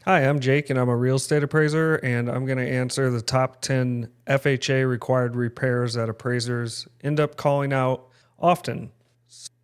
Hi, I'm Jake and I'm a real estate appraiser, and I'm going to answer the top 10 FHA required repairs that appraisers end up calling out often.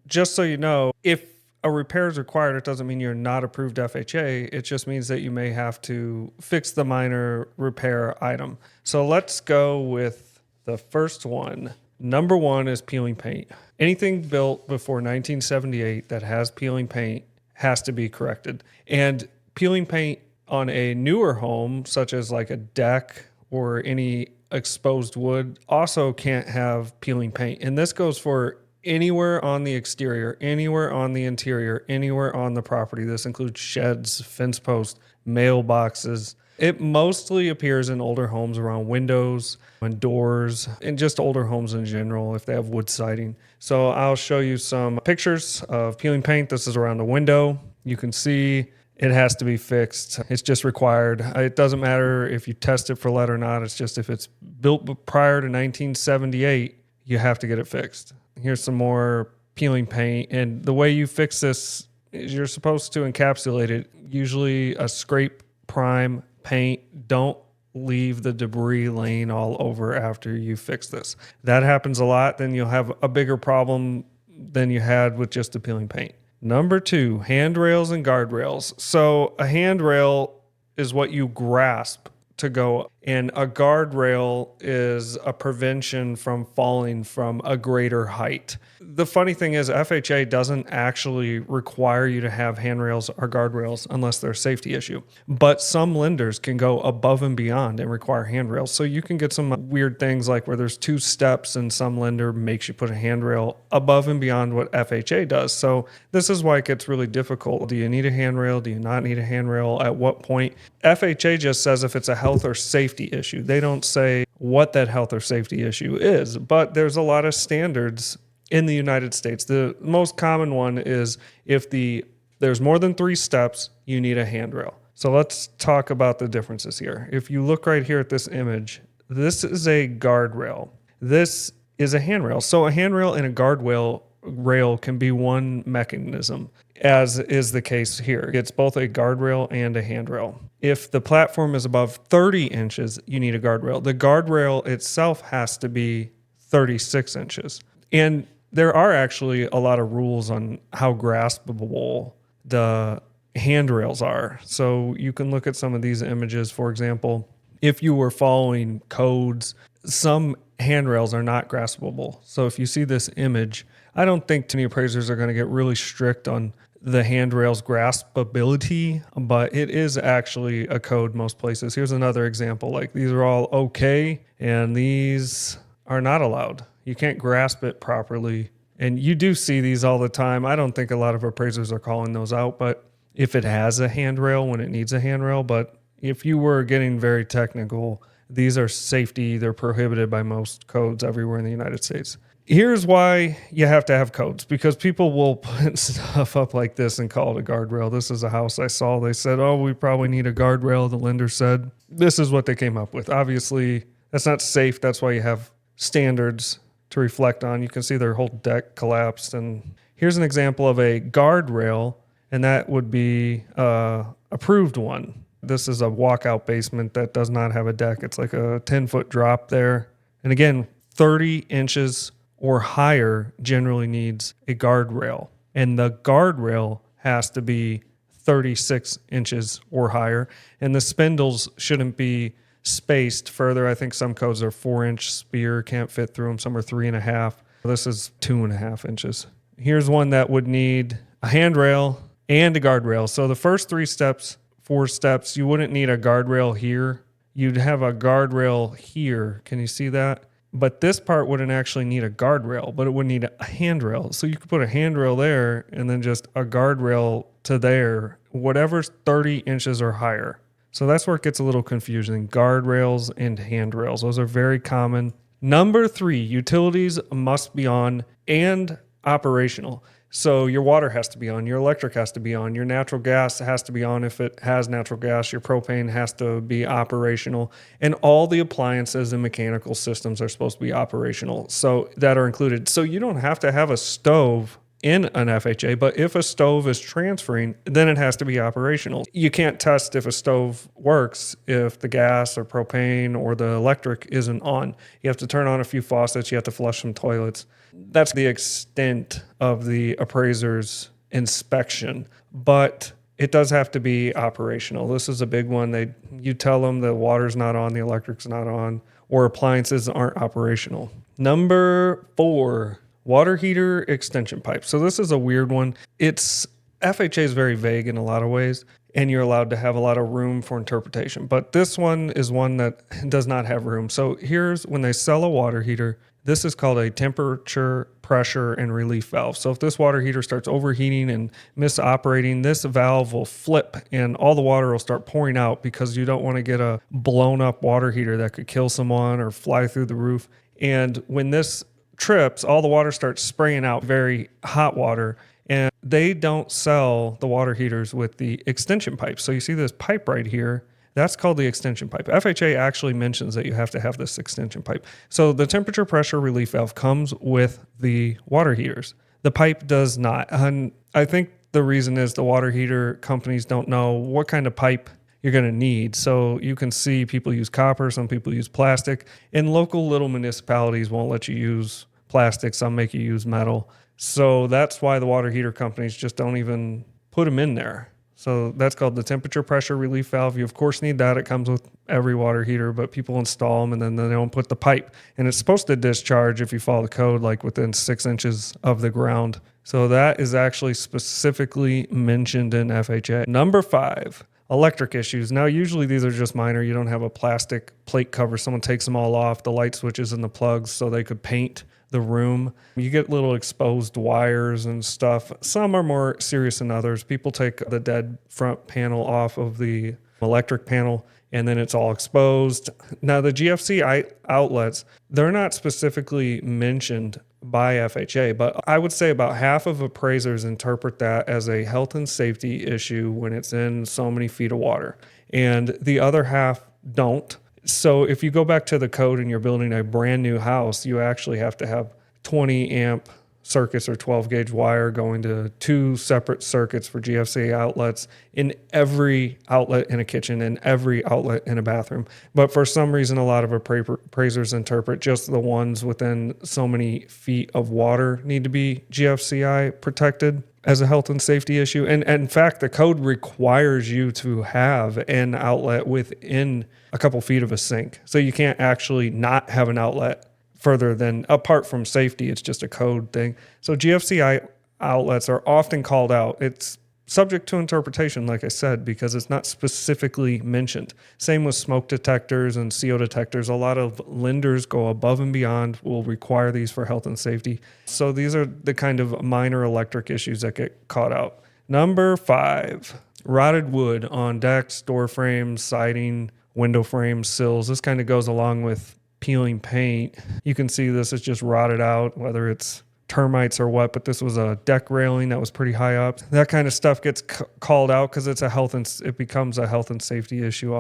Just so you know, if a repair is required, it doesn't mean you're not approved FHA. It just means that you may have to fix the minor repair item. So let's go with the first one. Number one is peeling paint. Anything built before 1978 that has peeling paint has to be corrected. And peeling paint on a newer home, such as like a deck or any exposed wood, also can't have peeling paint. And this goes for anywhere on the exterior, anywhere on the interior, anywhere on the property. This includes sheds, fence posts, mailboxes. It mostly appears in older homes around windows and doors, and just older homes in general if they have wood siding. So I'll show you some pictures of peeling paint. This is around the window. You can see it has to be fixed. It's just required. It doesn't matter if you test it for lead or not. It's just if it's built prior to 1978, you have to get it fixed. Here's some more peeling paint. And the way you fix this is you're supposed to encapsulate it. Usually a scrape prime paint. Don't leave the debris laying all over after you fix this. That happens a lot. Then you'll have a bigger problem than you had with just the peeling paint. Number two, handrails and guardrails. So a handrail is what you grasp to go up, and a guardrail is a prevention from falling from a greater height. The funny thing is FHA doesn't actually require you to have handrails or guardrails unless they're a safety issue. But some lenders can go above and beyond and require handrails. So you can get some weird things like where there's 2 steps and some lender makes you put a handrail above and beyond what FHA does. So this is why it gets really difficult. Do you need a handrail? Do you not need a handrail? At what point? FHA just says if it's a health or safety issue. They don't say what that health or safety issue is, but there's a lot of standards in the United States. The most common one is if there's more than 3 steps, you need a handrail. So let's talk about the differences here. If you look right here at this image, this is a guardrail. This is a handrail. So a handrail and a guardrail rail can be one mechanism, as is the case here. It's both a guardrail and a handrail. If the platform is above 30 inches, you need a guardrail. The guardrail itself has to be 36 inches. And there are actually a lot of rules on how graspable the handrails are. So you can look at some of these images. For example, if you were following codes, some handrails are not graspable. So if you see this image, I don't think many appraisers are going to get really strict on the handrail's graspability, but it is actually a code most places. Here's another example. Like these are all okay, and these are not allowed. You can't grasp it properly. And you do see these all the time. I don't think a lot of appraisers are calling those out, but if it has a handrail when it needs a handrail, but if you were getting very technical, these are safety. They're prohibited by most codes everywhere in the United States. Here's why you have to have codes, because people will put stuff up like this and call it a guardrail. This is a house I saw. They said, oh, we probably need a guardrail. The lender said, this is what they came up with. Obviously, that's not safe. That's why you have standards to reflect on. You can see their whole deck collapsed. And here's an example of a guardrail, and that would be approved one. This is a walkout basement that does not have a deck. It's like a 10-foot drop there. And again, 30 inches or higher generally needs a guardrail. And the guardrail has to be 36 inches or higher. And the spindles shouldn't be spaced further. I think some codes are 4-inch spear, can't fit through them. Some are 3.5. This is 2.5 inches. Here's one that would need a handrail and a guardrail. So the first 4 steps, you wouldn't need a guardrail here. You'd have a guardrail here. Can you see that? But this part wouldn't actually need a guardrail, but it would need a handrail. So you could put a handrail there and then just a guardrail to there, whatever's 30 inches or higher. So that's where it gets a little confusing. Guardrails and handrails. Those are very common. Number 3, utilities must be on and operational. So your water has to be on, your electric has to be on, your natural gas has to be on if it has natural gas, your propane has to be operational, and all the appliances and mechanical systems are supposed to be operational, so that are included. So you don't have to have a stove in an FHA, but if a stove is transferring, then it has to be operational. You can't test if a stove works if the gas or propane or the electric isn't on. You have to turn on a few faucets, you have to flush some toilets. That's the extent of the appraiser's inspection, but it does have to be operational. This is a big one. You tell them the water's not on, the electric's not on, or appliances aren't operational. Number 4, water heater extension pipe. So this is a weird one. FHA is very vague in a lot of ways, and you're allowed to have a lot of room for interpretation. But this one is one that does not have room. So here's when they sell a water heater. This is called a temperature, pressure, and relief valve. So if this water heater starts overheating and misoperating, this valve will flip and all the water will start pouring out because you don't want to get a blown up water heater that could kill someone or fly through the roof. And when this trips, all the water starts spraying out very hot water. And they don't sell the water heaters with the extension pipe. So you see this pipe right here. That's called the extension pipe. FHA actually mentions that you have to have this extension pipe. So the temperature pressure relief valve comes with the water heaters. The pipe does not. And I think the reason is the water heater companies don't know what kind of pipe you're going to need. So you can see people use copper, some people use plastic, and local little municipalities won't let you use plastic. Some make you use metal. So that's why the water heater companies just don't even put them in there. So that's called the temperature pressure relief valve. You of course need that. It comes with every water heater, but people install them and then they don't put the pipe. And it's supposed to discharge, if you follow the code, like within 6 inches of the ground. So that is actually specifically mentioned in FHA. Number 5, electric issues. Now, usually these are just minor. You don't have a plastic plate cover. Someone takes them all off, the light switches and the plugs, so they could paint the room. You get little exposed wires and stuff. Some are more serious than others. People take the dead front panel off of the electric panel and then it's all exposed. Now the GFC outlets, they're not specifically mentioned by FHA, but I would say about half of appraisers interpret that as a health and safety issue when it's in so many feet of water, and the other half don't. So if you go back to the code and you're building a brand new house, you actually have to have 20 amp circuits or 12 gauge wire going to 2 separate circuits for GFC outlets in every outlet in a kitchen and every outlet in a bathroom. But for some reason, a lot of appraisers interpret just the ones within so many feet of water need to be GFCI protected as a health and safety issue. And in fact, the code requires you to have an outlet within a couple feet of a sink. So you can't actually not have an outlet further than, apart from safety, it's just a code thing. So GFCI outlets are often called out. It's subject to interpretation, like I said, because it's not specifically mentioned. Same with smoke detectors and CO detectors. A lot of lenders go above and beyond, will require these for health and safety. So these are the kind of minor electric issues that get caught out. Number 5, rotted wood on decks, door frames, siding, window frames, sills. This kind of goes along with peeling paint. You can see this is just rotted out, whether it's termites or what, but this was a deck railing that was pretty high up. That kind of stuff gets called out because it becomes a health and safety issue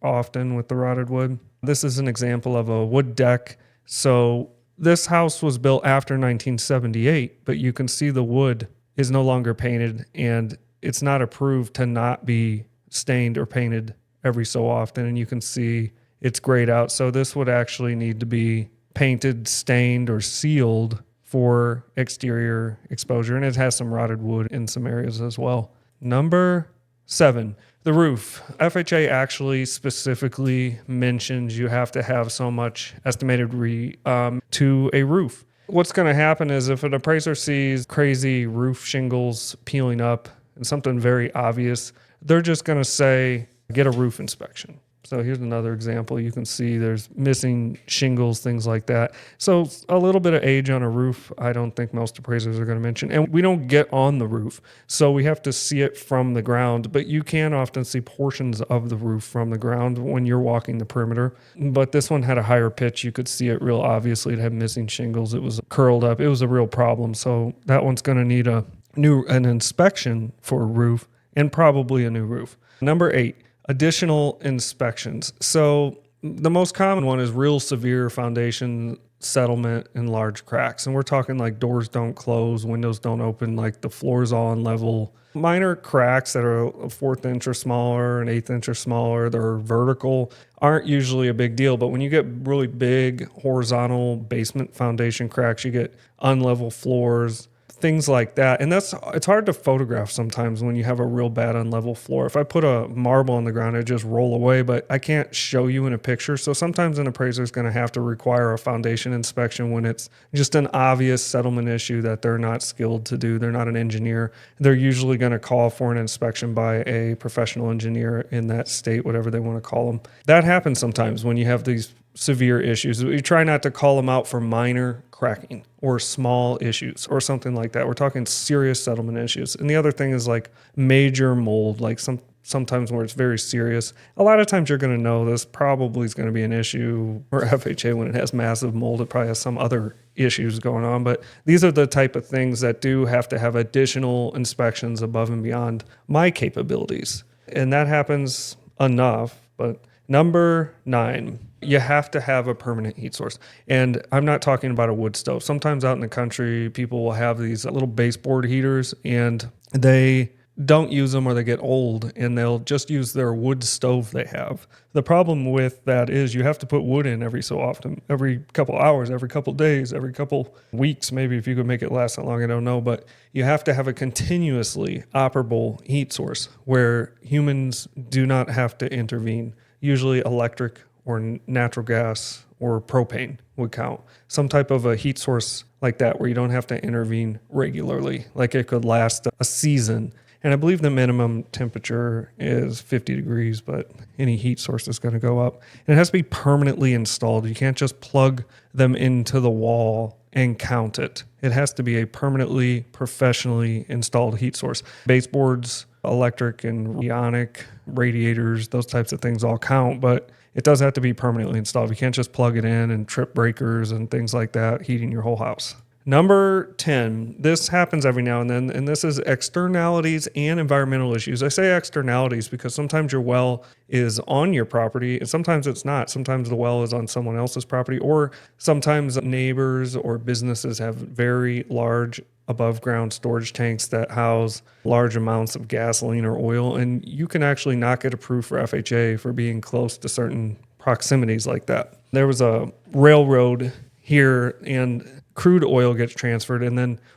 often with the rotted wood. This is an example of a wood deck. So this house was built after 1978, but you can see the wood is no longer painted and it's not approved to not be stained or painted every so often. And you can see it's grayed out. So this would actually need to be painted, stained, or sealed for exterior exposure. And it has some rotted wood in some areas as well. Number 7, the roof. FHA actually specifically mentions you have to have so much estimated to a roof. What's going to happen is if an appraiser sees crazy roof shingles peeling up and something very obvious, they're just going to say, get a roof inspection. So here's another example. You can see there's missing shingles, things like that. So a little bit of age on a roof, I don't think most appraisers are going to mention. And we don't get on the roof, so we have to see it from the ground. But you can often see portions of the roof from the ground when you're walking the perimeter. But this one had a higher pitch. You could see it real obviously. It had missing shingles. It was curled up. It was a real problem. So that one's going to need an inspection for a roof and probably a new roof. Number 8. Additional inspections. So the most common one is real severe foundation settlement and large cracks. And we're talking like doors don't close, windows don't open, like the floor's all unlevel. Minor cracks that are a fourth inch or smaller, an eighth inch or smaller, they're vertical, aren't usually a big deal. But when you get really big horizontal basement foundation cracks, you get unlevel floors, things like that. And it's hard to photograph sometimes when you have a real bad unlevel floor. If I put a marble on the ground, it just roll away, but I can't show you in a picture. So sometimes an appraiser is going to have to require a foundation inspection when it's just an obvious settlement issue that they're not skilled to do. They're not an engineer. They're usually going to call for an inspection by a professional engineer in that state, whatever they want to call them. That happens sometimes when you have these severe issues. We try not to call them out for minor cracking or small issues or something like that. We're talking serious settlement issues. And the other thing is like major mold, like sometimes where it's very serious. A lot of times you're going to know this probably is going to be an issue for FHA when it has massive mold. It probably has some other issues going on. But these are the type of things that do have to have additional inspections above and beyond my capabilities. And that happens enough. But number 9, you have to have a permanent heat source. And I'm not talking about a wood stove. Sometimes out in the country, people will have these little baseboard heaters and they don't use them or they get old and they'll just use their wood stove they have. The problem with that is you have to put wood in every so often, every couple hours, every couple days, every couple weeks, maybe if you could make it last that long, I don't know. But you have to have a continuously operable heat source where humans do not have to intervene. Usually electric or natural gas or propane would count. Some type of a heat source like that where you don't have to intervene regularly, like it could last a season. And I believe the minimum temperature is 50 degrees, but any heat source is going to go up. And it has to be permanently installed. You can't just plug them into the wall and count it. It has to be a permanently, professionally installed heat source. Baseboards, electric and ionic radiators, those types of things all count, but it does have to be permanently installed. You can't just plug it in and trip breakers and things like that, heating your whole house. Number 10, this happens every now and then, and this is externalities and environmental issues. I say externalities because sometimes your well is on your property and sometimes it's not. Sometimes the well is on someone else's property, or sometimes neighbors or businesses have very large above ground storage tanks that house large amounts of gasoline or oil, and you can actually not get approved for FHA for being close to certain proximities like that. There was a railroad here and crude oil gets transferred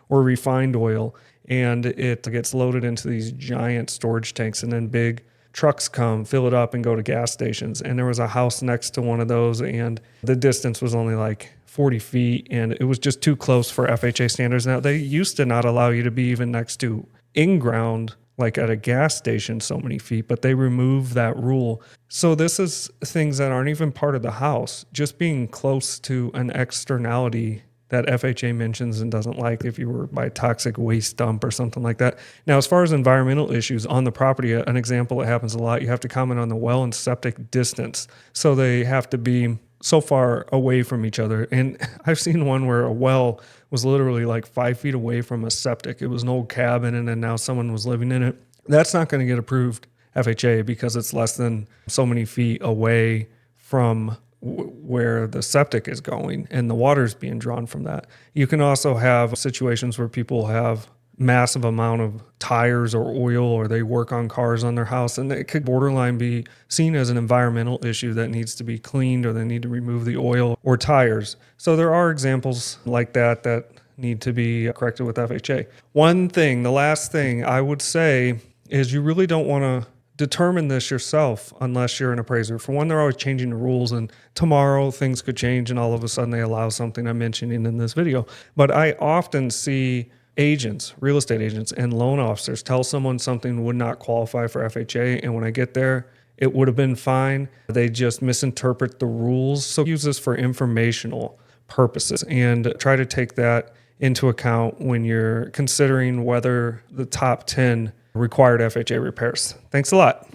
or refined oil, and it gets loaded into these giant storage tanks, and then big trucks come, fill it up, and go to gas stations. And there was a house next to one of those, and the distance was only like 40 feet, and it was just too close for FHA standards. Now, they used to not allow you to be even next to in-ground, like at a gas station, so many feet, but they removed that rule. So this is things that aren't even part of the house, just being close to an externality that FHA mentions and doesn't like if you were by a toxic waste dump or something like that. Now, as far as environmental issues on the property, an example that happens a lot, you have to comment on the well and septic distance. So they have to be so far away from each other. And I've seen one where a well was literally like 5 feet away from a septic. It was an old cabin and then now someone was living in it. That's not going to get approved FHA because it's less than so many feet away from where the septic is going and the water is being drawn from that. You can also have situations where people have massive amount of tires or oil, or they work on cars on their house, and it could borderline be seen as an environmental issue that needs to be cleaned, or they need to remove the oil or tires. So there are examples like that need to be corrected with FHA. One thing, the last thing I would say is you really don't want to determine this yourself unless you're an appraiser. For one, they're always changing the rules, and tomorrow things could change and all of a sudden they allow something I'm mentioning in this video. But I often see agents, real estate agents, and loan officers tell someone something would not qualify for FHA, and when I get there, it would have been fine. They just misinterpret the rules. So use this for informational purposes and try to take that into account when you're considering whether the top 10 required FHA repairs. Thanks a lot.